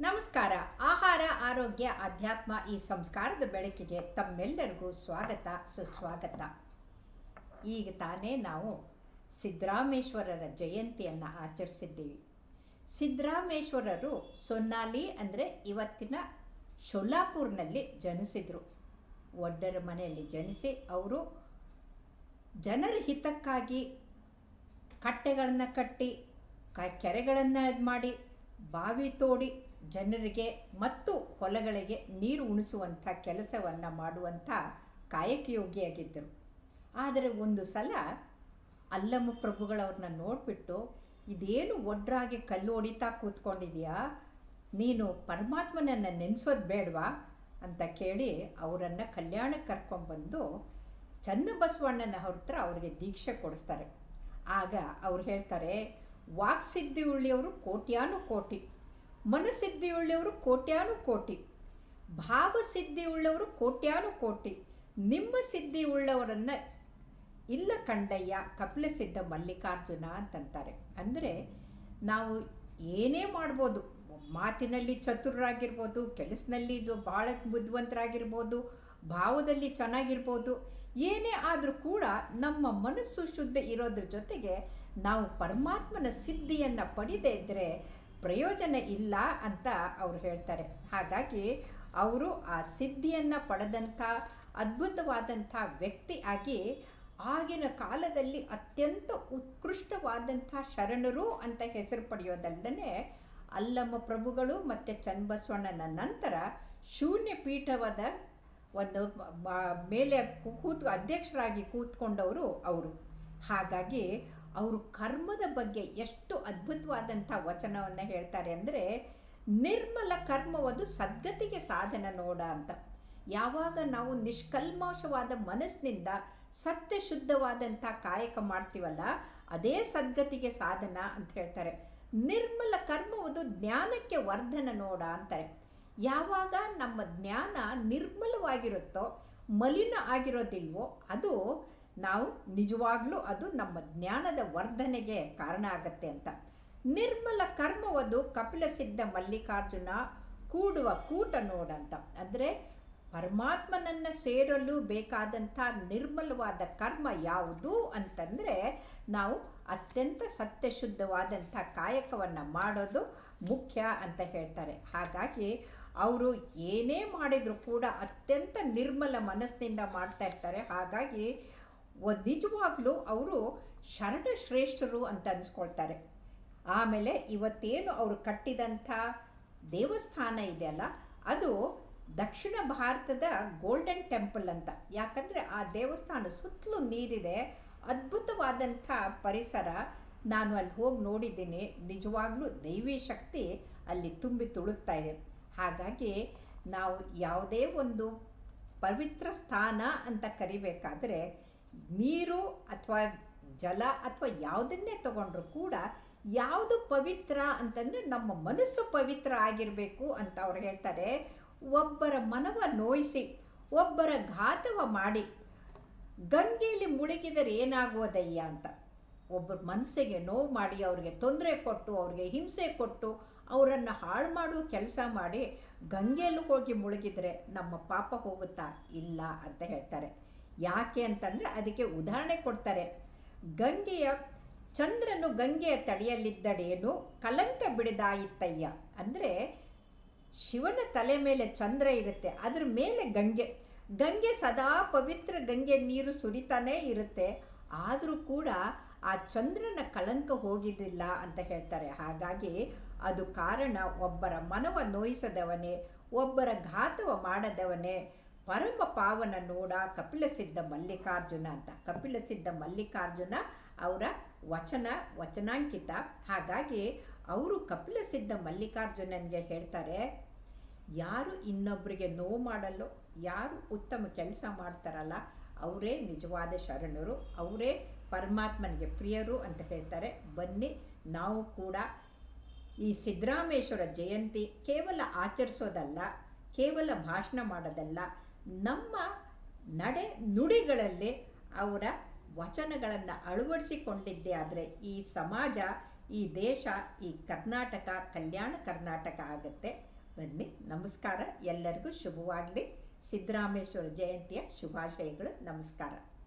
ನಮಸ್ಕಾರ. ಆಹಾರ, ಆರೋಗ್ಯ, ಅಧ್ಯಾತ್ಮ ಈ ಸಂಸ್ಕಾರದ ಬೆಳಕಿಗೆ ತಮ್ಮೆಲ್ಲರಿಗೂ ಸ್ವಾಗತ, ಸುಸ್ವಾಗತ. ಈಗ ತಾನೇ ನಾವು ಸಿದ್ದರಾಮೇಶ್ವರರ ಜಯಂತಿಯನ್ನು ಆಚರಿಸಿದ್ದೀವಿ. ಸಿದ್ದರಾಮೇಶ್ವರರು ಸೊನ್ನಾಲಿ ಅಂದರೆ ಇವತ್ತಿನ ಶೋಲಾಪುರ್ನಲ್ಲಿ ಜನಿಸಿದರು. ಒಡ್ಡರ ಮನೆಯಲ್ಲಿ ಜನಿಸಿ ಅವರು ಜನರ ಹಿತಕ್ಕಾಗಿ ಕಟ್ಟೆಗಳನ್ನು ಕಟ್ಟಿ, ಕೆರೆಗಳನ್ನು ಮಾಡಿ, ಬಾವಿ ತೋಡಿ ಜನರಿಗೆ ಮತ್ತು ಹೊಲಗಳಿಗೆ ನೀರು ಉಣಿಸುವಂಥ ಕೆಲಸವನ್ನು ಮಾಡುವಂಥ ಕಾಯಕಯೋಗಿಯಾಗಿದ್ದರು. ಆದರೆ ಒಂದು ಸಲ ಅಲ್ಲಮ್ಮ ಪ್ರಭುಗಳವ್ರನ್ನ ನೋಡಿಬಿಟ್ಟು, ಇದೇನು ಒಡ್ರಾಗಿ ಕಲ್ಲು ಹೊಡಿತಾ ಕೂತ್ಕೊಂಡಿದೆಯಾ, ನೀನು ಪರಮಾತ್ಮನನ್ನು ನೆನೆಸೋದು ಬೇಡವಾ ಅಂತ ಕೇಳಿ ಅವರನ್ನು ಕಲ್ಯಾಣಕ್ಕೆ ಕರ್ಕೊಂಡ್ಬಂದು ಚನ್ನಬಸವಣ್ಣನ ಹತ್ರ ಅವ್ರಿಗೆ ದೀಕ್ಷೆ ಕೊಡಿಸ್ತಾರೆ. ಆಗ ಅವ್ರು ಹೇಳ್ತಾರೆ, ವಾಕ್ಸಿದ್ಧಿಯುಳ್ಳಿಯವರು ಕೋಟ್ಯಾನು ಕೋಟಿ, ಮನಸ್ಸಿದ್ಧಿಯುಳ್ಳವರು ಕೋಟ್ಯಾನು ಕೋಟಿ, ಭಾವಸಿದ್ಧಿಯುಳ್ಳವರು ಕೋಟ್ಯಾನು ಕೋಟಿ, ನಿಮ್ಮ ಸಿದ್ಧಿಯುಳ್ಳವರನ್ನು ಇಲ್ಲ ಕಂಡಯ್ಯ ಕಪಿಲಸಿದ್ಧ ಮಲ್ಲಿಕಾರ್ಜುನ ಅಂತಂತಾರೆ. ಅಂದರೆ ನಾವು ಏನೇ ಮಾಡ್ಬೋದು, ಮಾತಿನಲ್ಲಿ ಚತುರರಾಗಿರ್ಬೋದು, ಕೆಲಸದಲ್ಲಿ ಇದು ಭಾಳ ಬುದ್ಧಿವಂತರಾಗಿರ್ಬೋದು, ಭಾವದಲ್ಲಿ ಚೆನ್ನಾಗಿರ್ಬೋದು, ಏನೇ ಆದರೂ ಕೂಡ ನಮ್ಮ ಮನಸ್ಸು ಶುದ್ಧ ಇರೋದ್ರ ಜೊತೆಗೆ ನಾವು ಪರಮಾತ್ಮನ ಸಿದ್ಧಿಯನ್ನು ಪಡೆದೇ ಇದ್ದರೆ ಪ್ರಯೋಜನ ಇಲ್ಲ ಅಂತ ಅವರು ಹೇಳ್ತಾರೆ. ಹಾಗಾಗಿ ಅವರು ಆ ಸಿದ್ಧಿಯನ್ನು ಪಡೆದಂಥ ಅದ್ಭುತವಾದಂಥ ವ್ಯಕ್ತಿ ಆಗಿ ಆಗಿನ ಕಾಲದಲ್ಲಿ ಅತ್ಯಂತ ಉತ್ಕೃಷ್ಟವಾದಂಥ ಶರಣರು ಅಂತ ಹೆಸರು ಪಡೆಯೋದಲ್ಲದೆ ಅಲ್ಲಮ್ಮ ಪ್ರಭುಗಳು ಮತ್ತು ಚನ್ನಬಸವಣ್ಣನ ನಂತರ ಶೂನ್ಯ ಪೀಠವಾದ ಒಂದು ಮೇಲೆ ಅಧ್ಯಕ್ಷರಾಗಿ ಕೂತ್ಕೊಂಡವರು ಅವರು. ಹಾಗಾಗಿ ಅವರು ಕರ್ಮದ ಬಗ್ಗೆ ಎಷ್ಟು ಅದ್ಭುತವಾದಂಥ ವಚನವನ್ನು ಹೇಳ್ತಾರೆ ಅಂದರೆ, ನಿರ್ಮಲ ಕರ್ಮವದು ಸದ್ಗತಿಗೆ ಸಾಧನ ನೋಡ ಅಂತ. ಯಾವಾಗ ನಾವು ನಿಷ್ಕಲ್ಮಶವಾದ ಮನಸ್ಸಿನಿಂದ ಸತ್ಯ ಶುದ್ಧವಾದಂಥ ಕಾಯಕ ಮಾಡ್ತೀವಲ್ಲ, ಅದೇ ಸದ್ಗತಿಗೆ ಸಾಧನ ಅಂತ ಹೇಳ್ತಾರೆ. ನಿರ್ಮಲ ಕರ್ಮವದು ಜ್ಞಾನಕ್ಕೆ ವರ್ಧನ ನೋಡ ಅಂತಾರೆ. ಯಾವಾಗ ನಮ್ಮ ಜ್ಞಾನ ನಿರ್ಮಲವಾಗಿರುತ್ತೋ, ಮಲಿನ ಆಗಿರೋದಿಲ್ವೋ, ಅದು ನಾವು ನಿಜವಾಗ್ಲೂ ಅದು ನಮ್ಮ ಜ್ಞಾನದ ವರ್ಧನೆಗೆ ಕಾರಣ ಆಗತ್ತೆ ಅಂತ. ನಿರ್ಮಲ ಕರ್ಮವದು ಕಪಿಲಸಿದ್ಧ ಮಲ್ಲಿಕಾರ್ಜುನ ಕೂಡುವ ಕೂಟ ನೋಡಂತ. ಅಂದರೆ ಪರಮಾತ್ಮನನ್ನು ಸೇರಲು ಬೇಕಾದಂಥ ನಿರ್ಮಲವಾದ ಕರ್ಮ ಯಾವುದು ಅಂತಂದರೆ ನಾವು ಅತ್ಯಂತ ಸತ್ಯಶುದ್ಧವಾದಂಥ ಕಾಯಕವನ್ನು ಮಾಡೋದು ಮುಖ್ಯ ಅಂತ ಹೇಳ್ತಾರೆ. ಹಾಗಾಗಿ ಅವರು ಏನೇ ಮಾಡಿದರೂ ಕೂಡ ಅತ್ಯಂತ ನಿರ್ಮಲ ಮನಸ್ಸಿನಿಂದ ಮಾಡ್ತಾ ಇರ್ತಾರೆ. ಹಾಗಾಗಿ ನಿಜವಾಗ್ಲೂ ಅವರು ಶರಣ ಶ್ರೇಷ್ಠರು ಅಂತ ಅನಿಸ್ಕೊಳ್ತಾರೆ. ಆಮೇಲೆ ಇವತ್ತೇನು ಅವರು ಕಟ್ಟಿದಂಥ ದೇವಸ್ಥಾನ ಇದೆಯಲ್ಲ, ಅದು ದಕ್ಷಿಣ ಭಾರತದ ಗೋಲ್ಡನ್ ಟೆಂಪಲ್ ಅಂತ. ಯಾಕಂದರೆ ಆ ದೇವಸ್ಥಾನ ಸುತ್ತಲೂ ನೀರಿದೆ, ಅದ್ಭುತವಾದಂಥ ಪರಿಸರ. ನಾನು ಅಲ್ಲಿ ಹೋಗಿ ನೋಡಿದ್ದೀನಿ. ನಿಜವಾಗ್ಲೂ ದೈವಿ ಶಕ್ತಿ ಅಲ್ಲಿ ತುಂಬಿ ತುಳುಕ್ತಾ ಇದೆ. ಹಾಗಾಗಿ ನಾವು ಯಾವುದೇ ಒಂದು ಪವಿತ್ರ ಸ್ಥಾನ ಅಂತ ಕರಿಬೇಕಾದ್ರೆ ನೀರು ಅಥವಾ ಜಲ ಅಥವಾ ಯಾವುದನ್ನೇ ತಗೊಂಡ್ರೂ ಕೂಡ ಯಾವುದು ಪವಿತ್ರ ಅಂತಂದರೆ ನಮ್ಮ ಮನಸ್ಸು ಪವಿತ್ರ ಆಗಿರಬೇಕು ಅಂತ ಅವ್ರು ಹೇಳ್ತಾರೆ. ಒಬ್ಬರ ಮನವ ನೋಯಿಸಿ ಒಬ್ಬರ ಘಾತವ ಮಾಡಿ ಗಂಗೆಯಲ್ಲಿ ಮುಳುಗಿದರೆ ಏನಾಗುವುದಯ್ಯ ಅಂತ. ಒಬ್ಬರ ಮನಸ್ಸಿಗೆ ನೋವು ಮಾಡಿ, ಅವ್ರಿಗೆ ತೊಂದರೆ ಕೊಟ್ಟು, ಅವ್ರಿಗೆ ಹಿಂಸೆ ಕೊಟ್ಟು, ಅವರನ್ನು ಹಾಳು ಮಾಡುವ ಕೆಲಸ ಮಾಡಿ ಗಂಗೆಯಲ್ಲೂ ಹೋಗಿ ಮುಳುಗಿದರೆ ನಮ್ಮ ಪಾಪ ಹೋಗುತ್ತಾ? ಇಲ್ಲ ಅಂತ ಹೇಳ್ತಾರೆ. ಯಾಕೆ ಅಂತಂದರೆ ಅದಕ್ಕೆ ಉದಾಹರಣೆ ಕೊಡ್ತಾರೆ. ಚಂದ್ರನು ಗಂಗೆಯ ತಡೆಯಲ್ಲಿದ್ದಡೇನು ಕಲಂಕ ಬಿಡದಾಯಿತ್ತಯ್ಯ. ಅಂದರೆ ಶಿವನ ತಲೆ ಮೇಲೆ ಚಂದ್ರ ಇರುತ್ತೆ, ಅದ್ರ ಮೇಲೆ ಗಂಗೆ ಸದಾ ಪವಿತ್ರ ಗಂಗೆ ನೀರು ಸುರಿತಾನೇ ಇರುತ್ತೆ. ಆದರೂ ಕೂಡ ಆ ಚಂದ್ರನ ಕಳಂಕ ಹೋಗಿದ್ದಿಲ್ಲ ಅಂತ ಹೇಳ್ತಾರೆ. ಹಾಗಾಗಿ ಅದು ಕಾರಣ ಒಬ್ಬರ ಮನವ ನೋಯಿಸದವನೇ, ಒಬ್ಬರ ಘಾತವ ಮಾಡದವನೇ ಪರಮ ಪಾವನ ನೋಡ ಕಪಿಲಸಿದ್ಧ ಮಲ್ಲಿಕಾರ್ಜುನ ಅಂತ. ಕಪಿಲಸಿದ್ಧ ಮಲ್ಲಿಕಾರ್ಜುನ ಅವರ ವಚನಾಂಕಿತ. ಹಾಗಾಗಿ ಅವರು ಕಪಿಲಸಿದ್ಧ ಮಲ್ಲಿಕಾರ್ಜುನನಿಗೆ ಹೇಳ್ತಾರೆ, ಯಾರು ಇನ್ನೊಬ್ಬರಿಗೆ ನೋವು ಮಾಡಲು, ಯಾರು ಉತ್ತಮ ಕೆಲಸ ಮಾಡ್ತಾರಲ್ಲ, ಅವರೇ ನಿಜವಾದ ಶರಣರು, ಅವರೇ ಪರಮಾತ್ಮನಿಗೆ ಪ್ರಿಯರು ಅಂತ ಹೇಳ್ತಾರೆ. ಬನ್ನಿ ನಾವು ಕೂಡ ಈ ಸಿದ್ದರಾಮೇಶ್ವರ ಜಯಂತಿ ಕೇವಲ ಆಚರಿಸೋದಲ್ಲ, ಕೇವಲ ಭಾಷಣ ಮಾಡೋದಲ್ಲ, ನಮ್ಮ ನಡೆ ನುಡಿಗಳಲ್ಲಿ ಅವರ ವಚನಗಳನ್ನು ಅಳವಡಿಸಿಕೊಂಡಿದ್ದೇ ಆದರೆ ಈ ಸಮಾಜ, ಈ ದೇಶ, ಈ ಕರ್ನಾಟಕ ಕಲ್ಯಾಣ ಕರ್ನಾಟಕ ಆಗುತ್ತೆ. ಬನ್ನಿ. ನಮಸ್ಕಾರ. ಎಲ್ಲರಿಗೂ ಶುಭವಾಗಲಿ. ಸಿದ್ದರಾಮೇಶ್ವರ ಜಯಂತಿಯ ಶುಭಾಶಯಗಳು. ನಮಸ್ಕಾರ.